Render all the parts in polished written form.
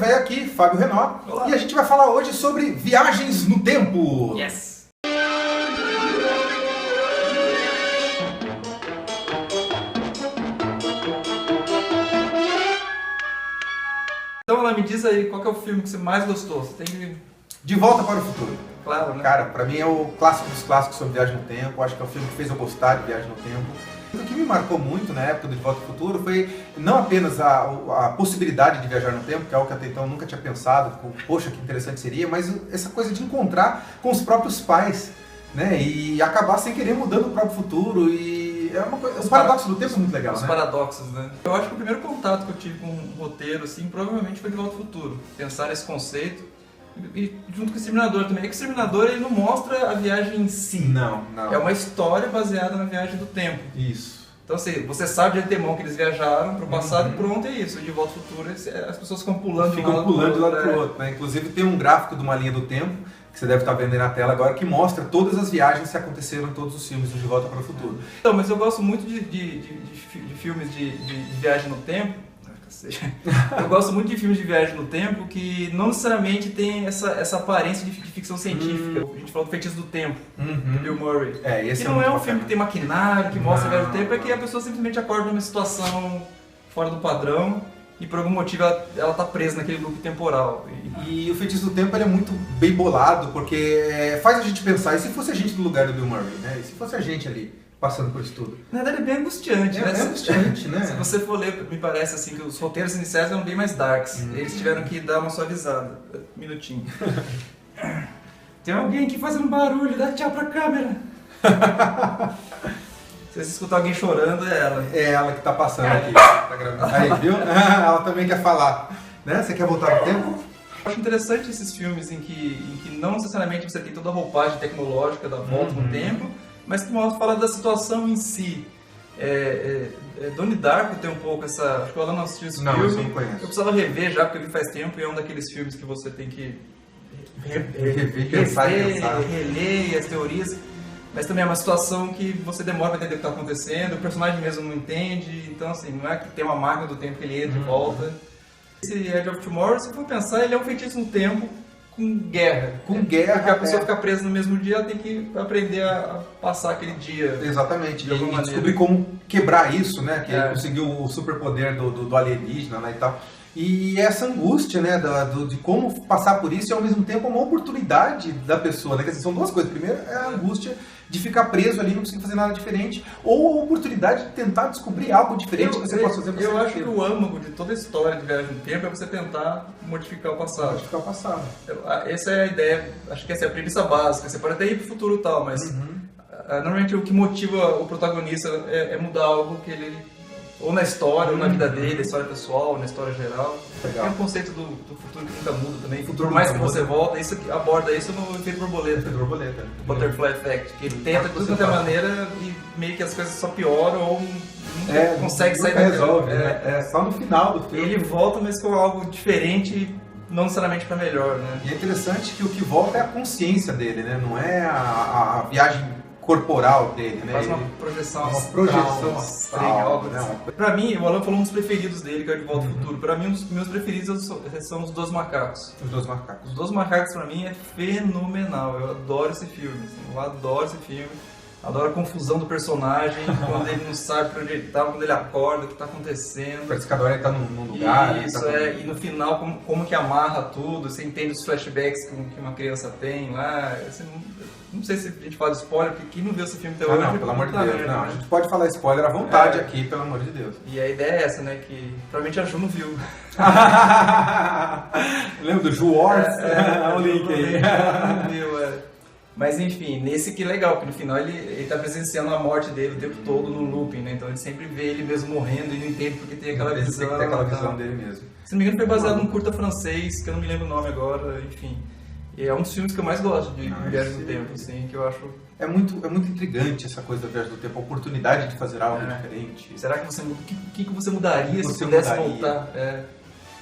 Velho aqui, Fábio Renó. Olá. E a gente vai falar hoje sobre viagens no tempo. Yes! Então, ela me diz aí, qual que é o filme que você mais gostou? Você tem que... De Volta para o Futuro. Claro, né? Cara, pra mim é o clássico dos clássicos sobre viagem no tempo. Acho que é o filme que fez eu gostar de viagem no tempo. O que me marcou muito na época do De Volta ao Futuro foi não apenas a possibilidade de viajar no tempo, que é algo que até então eu nunca tinha pensado, poxa, que interessante seria, mas essa coisa de encontrar com os próprios pais, né? E acabar sem querer mudando o próprio futuro. E é uma coisa, o paradoxo do tempo é muito legal, Os né? paradoxos, né? Eu acho que o primeiro contato que eu tive com um roteiro, assim, provavelmente foi De Volta ao Futuro. Pensar nesse conceito. E junto com o Exterminador também. É que o Exterminador ele não mostra a viagem em si. Não. É uma história baseada na viagem do tempo. Isso. Então assim, você sabe de antemão que eles viajaram para o passado e pronto, é isso. De Volta ao Futuro, as pessoas ficam pulando de um lado pro outro, né? Inclusive tem um gráfico de uma linha do tempo, que você deve estar vendo aí na tela agora, que mostra todas as viagens que aconteceram em todos os filmes do De Volta para o Futuro. Então, mas eu gosto muito de filmes de viagem no tempo. Eu gosto muito de filmes de viagem no tempo que não necessariamente tem essa aparência de ficção científica. A gente falou do Feitiço do Tempo, do Bill Murray. Esse que não é um filme que tem maquinário, que mostra a viagem no tempo, é que a pessoa simplesmente acorda numa situação fora do padrão e por algum motivo ela está presa naquele loop temporal. E o Feitiço do Tempo ele é muito bem bolado, porque faz a gente pensar, e se fosse a gente no lugar do Bill Murray, né? E se fosse a gente ali, passando por isso tudo? Na verdade é bem angustiante, né? É angustiante, né? Se você for ler, me parece assim que os roteiros iniciais eram bem mais darks. Eles tiveram que dar uma suavizada. Um minutinho. Tem alguém aqui fazendo barulho, dá tchau pra câmera. Se você escutar alguém chorando, é ela. É ela que tá passando aqui. Tá gravando. Aí, viu? Ela também quer falar. Né? Você quer voltar no tempo? Eu acho interessante esses filmes em que não necessariamente você tem toda a roupagem tecnológica da volta no tempo, mas que fala da situação em si. Donnie Darko tem um pouco essa... Acho que o Alan não assistiu esse filme. Eu não conheço. Eu precisava rever já, porque eu vi faz tempo, e é um daqueles filmes que você tem que pensar. reler as teorias. Mas também é uma situação que você demora para entender o que está acontecendo, o personagem mesmo não entende, então assim, não é que tem uma máquina do tempo que ele entra e volta. Esse Edge of Tomorrow, se for pensar, ele é um feitiço no tempo com guerra. Porque a pessoa fica presa no mesmo dia, ela tem que aprender a passar aquele dia. Exatamente, de alguma e maneira. descobrir como quebrar isso, né? Que ele conseguiu o superpoder do alienígena, né, e tal. E essa angústia, né, de como passar por isso e ao mesmo tempo uma oportunidade da pessoa, né? Quer dizer, são duas coisas. Primeiro é a angústia de ficar preso ali, não conseguir fazer nada diferente, ou a oportunidade de tentar descobrir algo diferente que você possa fazer. Eu acho que o âmago de toda a história de viagem no tempo é você tentar modificar o passado. Modificar o passado. Essa é a ideia, acho que essa é a premissa básica. Você pode até ir para o futuro e tal, mas normalmente o que motiva o protagonista é mudar algo que ele... Ou na história, ou na vida dele, na história pessoal, ou na história geral. Legal. Tem o conceito do futuro que nunca muda também. Futuro Por mais que nunca você volta, isso aborda isso no efeito borboleta. O Butterfly Effect. Que ele tenta de toda maneira e meio que as coisas só pioram ou nunca consegue sair daquilo. Resolve, né? Só no final do filme. Ele volta, mas com algo diferente, não necessariamente para melhor, né? E é interessante que o que volta é a consciência dele, né? Não é a viagem corporal dele, né? Faz uma projeção astral, né? Pra mim, o Alan falou um dos preferidos dele, que é o De Volta ao Futuro. Pra mim, um dos meus preferidos são Os Dois Macacos. Os Dois Macacos. Os Dois Macacos, pra mim, é fenomenal. Eu adoro esse filme. Assim, eu adoro esse filme. Adoro a confusão do personagem, quando ele não sabe pra onde ele tá, quando ele acorda, o que tá acontecendo. Parece que cada hora ele tá num lugar. Isso, e no final, como que amarra tudo, você entende os flashbacks que uma criança tem lá. Assim, não sei se a gente fala de spoiler, porque quem não viu esse filme até hoje... Não, pelo amor de Deus. Não, a gente pode falar spoiler à vontade aqui, pelo amor de Deus. E a ideia é essa, né, que provavelmente a Ju não viu. Lembra do Ju Wars? Olha o link aí. Não viu, Mas enfim, nesse que é legal, porque no final ele tá presenciando a morte dele o tempo todo no looping, né? Então ele sempre vê ele mesmo morrendo e não entende porque tem aquela visão. Tem aquela visão dele mesmo. Se não me engano foi baseado num curta francês, que eu não me lembro o nome agora, enfim. E é um dos filmes que eu mais gosto de Viagem do Tempo, assim, que eu acho... É muito intrigante essa coisa da Viagem do Tempo, a oportunidade de fazer algo diferente. Será que você... O que você mudaria se pudesse voltar?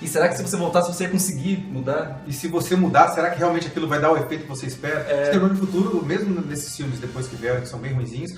E será que se você voltasse você ia conseguir mudar? E se você mudar, será que realmente aquilo vai dar o efeito que você espera? Exterminador do Futuro, mesmo nesses filmes depois que vieram, que são bem ruinzinhos,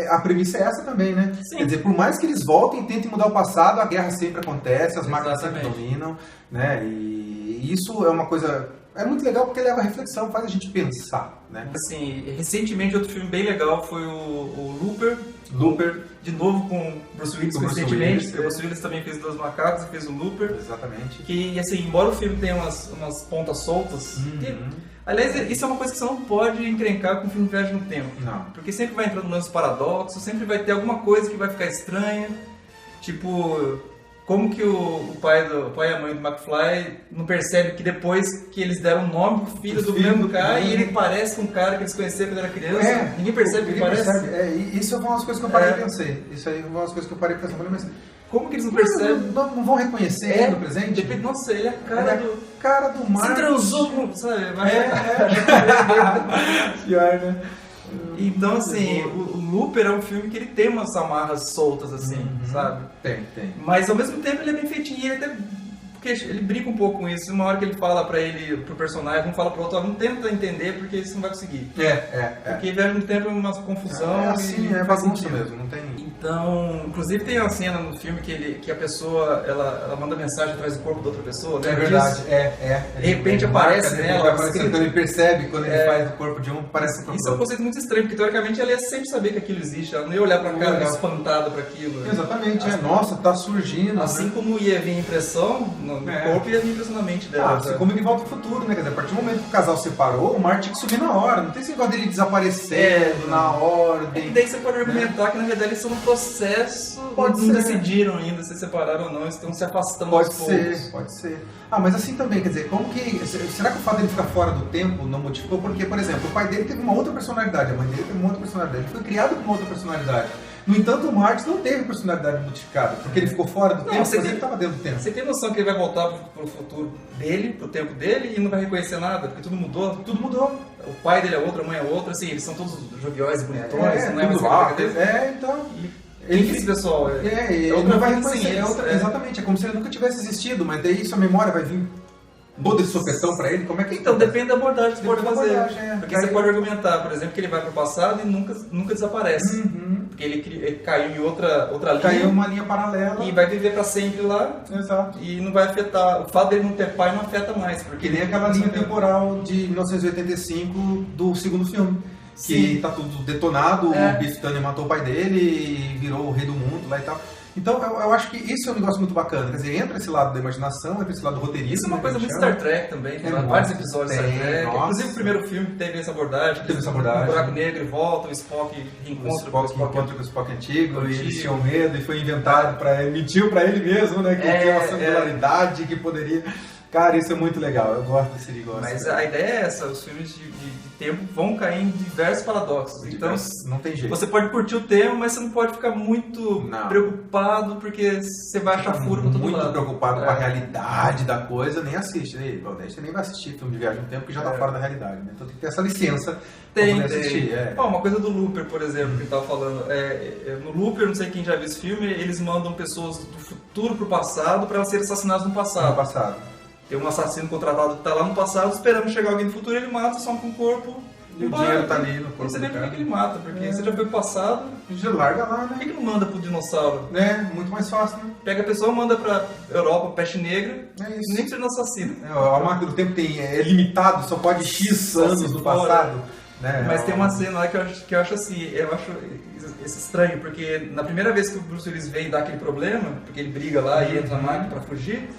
a premissa é essa também, né? Sim. Quer dizer, por mais que eles voltem e tentem mudar o passado, a guerra sempre acontece, as máquinas sempre Exatamente. dominam, né? E isso é uma coisa... É muito legal porque leva a reflexão, faz a gente pensar, né? Assim, recentemente outro filme bem legal foi o Looper. Looper. De novo com o Bruce Willis Com o Bruce recentemente. Willis, O Bruce Willis também fez Dois Macacos e fez o Looper. Exatamente. Que, assim, embora o filme tenha umas pontas soltas, aliás, isso é uma coisa que você não pode encrencar com o filme Viagem no Tempo. Não. Porque sempre vai entrando nos paradoxos, sempre vai ter alguma coisa que vai ficar estranha. Tipo, como que o pai e a mãe do McFly não percebem que depois que eles deram o nome pro filho do mesmo cara e ele parece com um cara que eles conheceram quando era criança. Ninguém percebe que parece. E isso é uma das coisas que eu parei de pensar. Isso aí é uma das coisas que eu parei de pensar. Mas como que eles não percebem? Não vão reconhecer no presente? Depende, nossa, ele é a cara do Marcos. Você transou com... Sabe? Pior, né? Então, assim, o Looper é um filme que ele tem umas amarras soltas, assim, sabe? Tem. Mas, ao mesmo tempo, ele é bem feitinho. Ele até... Porque ele brinca um pouco com isso. Uma hora que ele fala pro personagem, um fala pro outro, não tenta entender porque isso não vai conseguir. Porque Viagem no Tempo é uma confusão. É assim, é bagunça mesmo, não tem... Então, inclusive tem uma cena no filme que a pessoa, ela manda mensagem atrás do corpo da outra pessoa. É verdade, De repente aparece nela. Quando ele percebe, quando ele faz o corpo de um, parece o corpo do Isso é um conceito muito estranho, porque teoricamente ela ia sempre saber que aquilo existe, ela não ia olhar pra cara espantada pra aquilo. Exatamente, nossa, tá surgindo. Assim como ia vir impressão no corpo, ia vir impressão na mente dela. Assim como ele volta pro futuro, né? Quer dizer, a partir do momento que o casal separou, o Martin tinha que subir na hora. Não tem esse negócio dele desaparecendo na ordem. E daí você pode argumentar que na verdade eles estão no processo, não decidiram ainda se separaram ou não, estão se afastando aos poucos. Pode ser. Mas assim também, quer dizer, como que... Será que o fato dele ficar fora do tempo não modificou? Porque, por exemplo, o pai dele teve uma outra personalidade, a mãe dele teve uma outra personalidade, ele foi criado com uma outra personalidade. No entanto, o Martin não teve personalidade modificada, porque ele ficou fora do tempo, mas ele estava dentro do tempo. Você tem noção que ele vai voltar pro futuro dele, pro tempo dele, e não vai reconhecer nada, porque tudo mudou? Tudo mudou. O pai dele é outro, a mãe é outra, assim, eles são todos jovióis e bonitões, não é mais lá. Então... Quem que é esse pessoal? Ele não vai reconhecer. Exatamente, é como se ele nunca tivesse existido, mas daí sua memória vai vir toda de sopetão pra ele, como é que... Então, depende da abordagem que você pode fazer. Porque Aí você pode argumentar, por exemplo, que ele vai pro passado e nunca desaparece. Porque ele caiu em outra linha. Caiu uma linha paralela. E vai viver pra sempre lá. Exato. E não vai afetar... O fato dele não ter pai não afeta mais. Porque nem aquela linha temporal de 1985 do segundo filme. Que tá tudo detonado, o Biff Tannen matou o pai dele e virou o rei do mundo lá e tal. Então eu acho que isso é um negócio muito bacana. Quer dizer, entra esse lado da imaginação, entra esse lado do roteirismo. Isso é uma coisa muito Star Trek também. Tem vários episódios de Star Trek. Inclusive o primeiro filme teve essa abordagem. Teve essa abordagem. O buraco negro volta, o Spock reencontra com o Spock antigo. E eles tinham medo e foi inventado para ele. Mentiu para ele mesmo, né? Que tinha uma singularidade que poderia... Cara, isso é muito legal, eu gosto desse negócio. Mas a ideia é essa, os filmes de tempo vão cair em diversos paradoxos. Então, não tem jeito. Você pode curtir o tema, mas você não pode ficar muito preocupado, porque você vai achar furo pra todo lado. Muito preocupado com a realidade da coisa, nem assiste. Daí você nem vai assistir filme de viagem no tempo, que já tá fora da realidade, né? Então tem que ter essa licença pra poder assistir. Uma coisa do Looper, por exemplo, que eu tava falando. No Looper, não sei quem já viu esse filme, eles mandam pessoas do futuro pro passado pra elas serem assassinadas no passado. Tem um assassino contratado que tá lá no passado esperando chegar alguém no futuro, ele mata, só com o corpo. E o dinheiro tá ali no corpo. Você nem por que ele mata, porque você já foi pro passado. Já larga lá, né? Por que não manda pro dinossauro? Muito mais fácil, né? Pega a pessoa, manda pra Europa, peste negra, isso. Nem precisa de assassino. A máquina do tempo é limitado, só pode X anos do passado. Né? Mas tem uma cena lá que eu acho assim, eu acho isso estranho, porque na primeira vez que o Bruce Willis vem dar aquele problema, porque ele briga lá e entra na máquina pra fugir,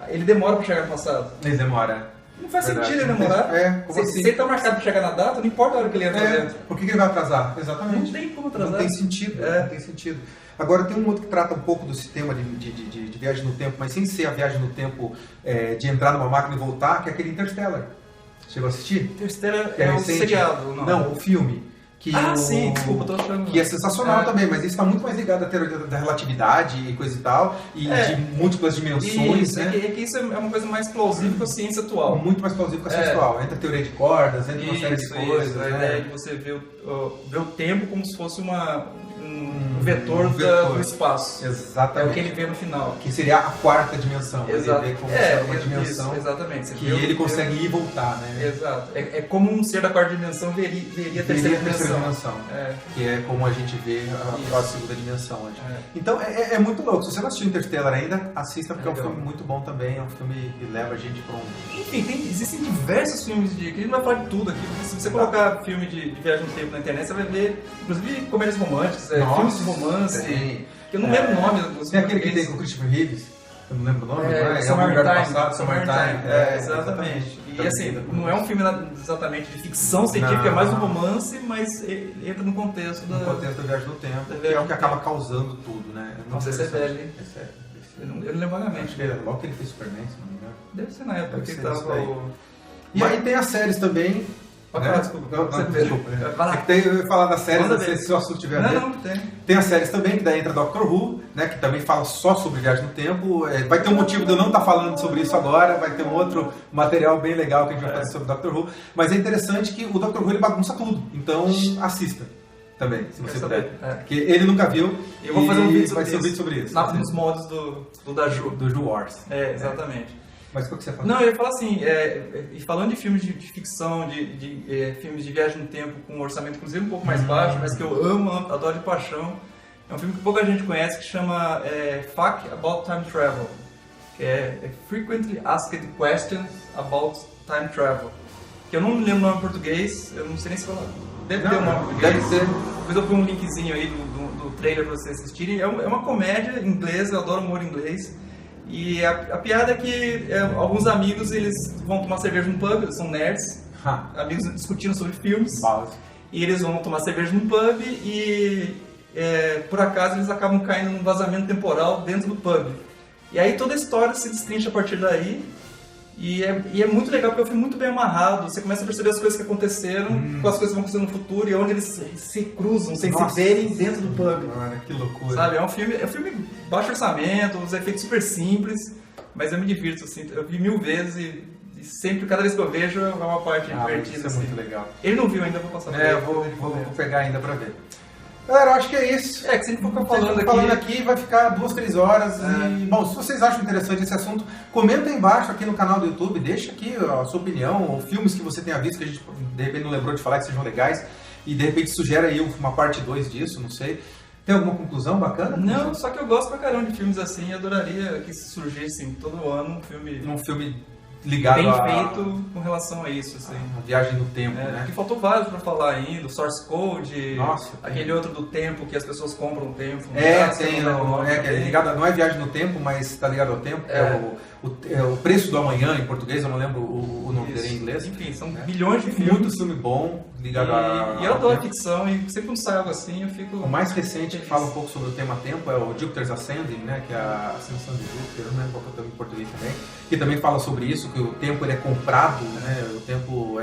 ele demora pra chegar no passado. Ele demora. Não faz sentido ele demorar. Se ele tá marcado pra chegar na data, não importa a hora que ele entra dentro. Por que ele vai atrasar? Exatamente. Não tem como atrasar. Não tem sentido. Não tem sentido. Agora tem um outro que trata um pouco do sistema de viagem no tempo, mas sem ser a viagem no tempo de entrar numa máquina e voltar, que é aquele Interstellar. Chegou a assistir? Interstellar é um seriado, não? O filme. Sim, desculpa, tô achando. Que é sensacional também, mas isso está muito mais ligado à teoria da relatividade e coisa e tal, e de múltiplas dimensões. Isso, né? É que isso é uma coisa mais plausível que a ciência atual. Muito mais plausível que a ciência atual. Entra a teoria de cordas, entra uma série de coisas. A ideia de você ver o tempo como se fosse um vetor, do espaço. Exatamente. É o que ele vê no final. Que seria a quarta dimensão. Exato. Ele vê como se uma dimensão. Isso, exatamente. Você que ele consegue ir e voltar, né? Exato. É como um ser da quarta dimensão veria a terceira dimensão. Que é como a gente vê a segunda dimensão hoje. Então é muito louco. Se você não assistiu Interstellar ainda, assista, porque é um filme muito bom também. É um filme que leva a gente para um... Enfim, existem diversos filmes que a gente não vai falar de tudo aqui, porque se você colocar filme de viagem no tempo na internet, você vai ver, inclusive, comédias românticas, filmes de romance, que eu não lembro o nome dos tem aquele que tem com o Christopher Reeves, eu não lembro o nome, Summertime. Exatamente. E assim, não é um filme exatamente de ficção científica, é mais um romance, mas ele entra no contexto da viagem no tempo, que é o que acaba causando tudo, né? Nossa, esse é velho, hein? Eu não lembro vagamente. Acho que era logo que ele fez Superman, se não me engano. Deve ser na época que ele tava... E aí tem as séries também. Desculpa. Eu ia falar das séries, não sei se o assunto tiver a ver. Não, tem. Tem as séries também, que daí entra Doctor Who, né, que também fala só sobre viagem no tempo. Vai ter um motivo de eu não estar falando sobre isso agora, vai ter um outro material bem legal que a gente vai fazer sobre Doctor Who. Mas é interessante que o Doctor Who ele bagunça tudo, então assista também, se você puder. Porque ele nunca viu. Eu vou fazer um vídeo sobre isso. Nos modos do Daju. Do Ju Wars. Exatamente. Mas o que você fala? Não, eu ia falar assim, falando de filmes de ficção, de filmes de viagem no tempo com um orçamento inclusive um pouco mais baixo, mas que eu amo, adoro de paixão, é um filme que pouca gente conhece que chama Fact About Time Travel, que é Frequently Asked Questions About Time Travel, que eu não me lembro o nome em português, eu não sei nem se falar, deve ter um nome em português. Deve ser. Depois eu pôr um linkzinho aí do trailer para vocês assistirem, é uma comédia inglesa, eu adoro humor inglês. E a piada é que alguns amigos eles vão tomar cerveja num pub, eles são nerds, amigos discutindo sobre filmes, e eles vão tomar cerveja num pub e por acaso eles acabam caindo num vazamento temporal dentro do pub. E aí toda a história se destrincha a partir daí, e é muito legal porque é um filme muito bem amarrado, você começa a perceber as coisas que aconteceram, com as coisas que vão acontecer no futuro e onde eles se cruzam sem se verem dentro do pub. Mano, que loucura. Sabe, é um filme baixo orçamento, os efeitos super simples, mas eu me divirto, assim, eu vi 1000 vezes e sempre, cada vez que eu vejo, é uma parte divertida. Isso é assim. muito legal. Ele não viu ainda, vou passar pra ele. Vou pegar ainda pra ver. Galera, eu acho que é isso. Que se a gente for falando aqui, vai ficar 2-3 horas. E, bom, se vocês acham interessante esse assunto, comenta aí embaixo aqui no canal do YouTube, deixa aqui a sua opinião, ou filmes que você tenha visto que a gente de repente não lembrou de falar que sejam legais, e de repente sugere aí uma parte 2 disso, não sei. Tem alguma conclusão bacana? Não, só que eu gosto pra caramba de filmes assim, e adoraria que surgisse todo ano um filme ligado bem feito com relação a isso, assim. A viagem no tempo, né? Porque faltou vários pra falar ainda, o Source Code, Nossa, aquele outro do tempo que as pessoas compram o tempo. Ligado, não é viagem no tempo, mas está ligado ao tempo. O Preço do Amanhã, em português, eu não lembro o nome dele em inglês. Enfim, são milhões de filmes. Muito filme bom, ligado e eu adoro ficção, e sempre quando sai algo assim, eu fico... O mais recente que fala um pouco sobre o tema tempo é o Jupiter's Ascending, né, que é a Ascensão de Júpiter, eu não lembro qual que é o termo em português também, que também fala sobre isso, que o tempo ele é comprado, né, o tempo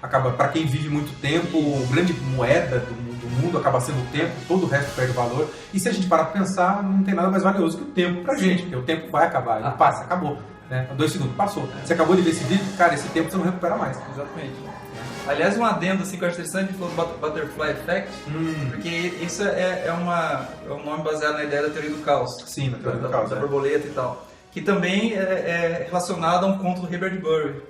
acaba, para quem vive muito tempo, a grande moeda do mundo acaba sendo o tempo, todo o resto perde valor, e se a gente parar para pensar, não tem nada mais valioso que o tempo pra gente, porque o tempo vai acabar, ele passa, acabou. 2 segundos, passou. Você acabou de ver esse vídeo, cara, esse tempo você não recupera mais. Exatamente. Aliás, um adendo assim, que eu acho interessante, falou do Butterfly Effect, porque isso é um nome baseado na ideia da teoria do caos. Sim, na teoria do caos. Da borboleta e tal. Que também é relacionado a um conto do Herbert Burry,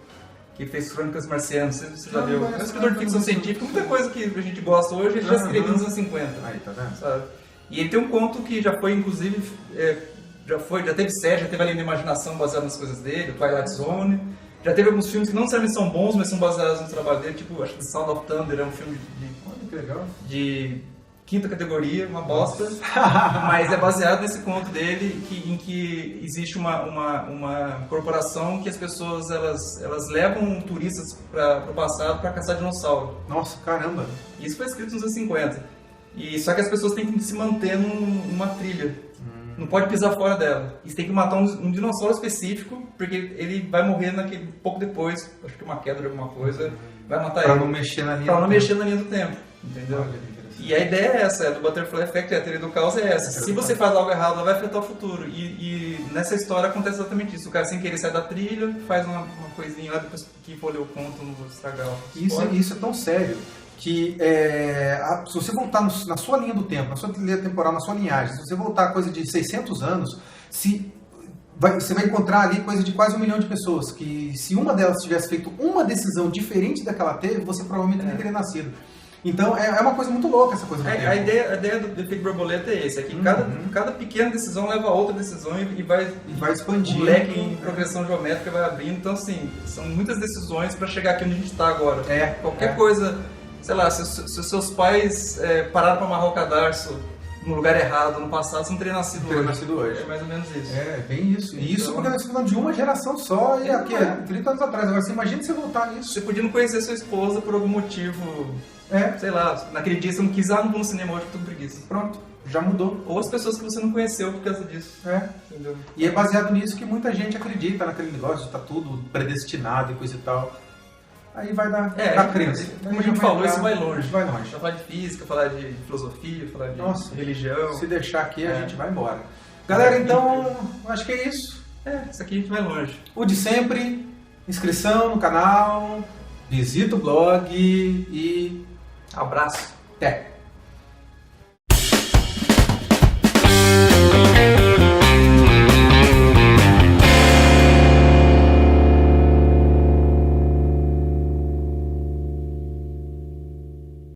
que fez Crônicas Marcianas, não sei se você já viu. É um escritor de ficção científica, muita coisa que a gente gosta hoje, ele já escreveu nos anos 50. Aí, tá vendo? Sabe? E ele tem um conto que já foi, inclusive, já teve série, já teve ali na imaginação baseada nas coisas dele, o Twilight Zone. Já teve alguns filmes que não necessariamente são bons, mas são baseados no trabalho dele, tipo, acho que The Sound of Thunder é um filme de quinta categoria, uma bosta, mas é baseado nesse conto dele em que existe uma corporação que as pessoas elas levam turistas para o passado para caçar dinossauro. Nossa, caramba! Isso foi escrito nos anos 50. Só que as pessoas têm que se manter numa trilha. Não pode pisar fora dela. E você tem que matar um dinossauro específico, porque ele vai morrer pouco depois, acho que uma queda de alguma coisa, vai matar ele. Pra não mexer na linha do tempo. Mexer na linha do tempo, entendeu? E a ideia é essa, do Butterfly Effect, a teoria do caos é essa. Se você faz algo errado, ela vai afetar o futuro. E nessa história acontece exatamente isso. O cara sem querer sai da trilha, faz uma coisinha lá, depois que for ler o conto, não vou estragar. Isso é tão sério que se você voltar na sua linha do tempo, na sua linha temporal, na sua linhagem, se você voltar a coisa de 600 anos, você vai encontrar ali coisa de quase 1 milhão de pessoas, que se uma delas tivesse feito uma decisão diferente da que ela teve, você provavelmente não teria nascido. Então é uma coisa muito louca essa coisa do tempo. A ideia do efeito borboleta é esse, é que cada pequena decisão leva a outra decisão e vai expandindo. O leque em progressão geométrica vai abrindo. Então, assim, são muitas decisões para chegar aqui onde a gente está agora. Qualquer coisa, sei lá, se os seus pais pararam para amarrar o cadarço no lugar errado no passado, você não teria nascido hoje. É mais ou menos isso. É, bem isso. E isso porque nós estamos falando de uma geração só, e aqui 30 anos atrás. Agora, você imagina você voltar nisso. Você podia não conhecer sua esposa por algum motivo, sei lá, naquele dia você não quis, não vou no cinema hoje, tô com preguiça. Pronto, já mudou. Ou as pessoas que você não conheceu por causa disso. Entendeu? E é baseado nisso que muita gente acredita naquele negócio de estar tudo predestinado e coisa e tal. Aí vai dar crença. Como a gente falou, isso vai longe. Vai longe. Falar de física, falar de filosofia, falar de religião. Se deixar aqui, a gente vai embora. Galera, então, acho que é isso. Isso aqui a gente vai longe. O de sempre, inscrição no canal, visita o blog e abraço. Até!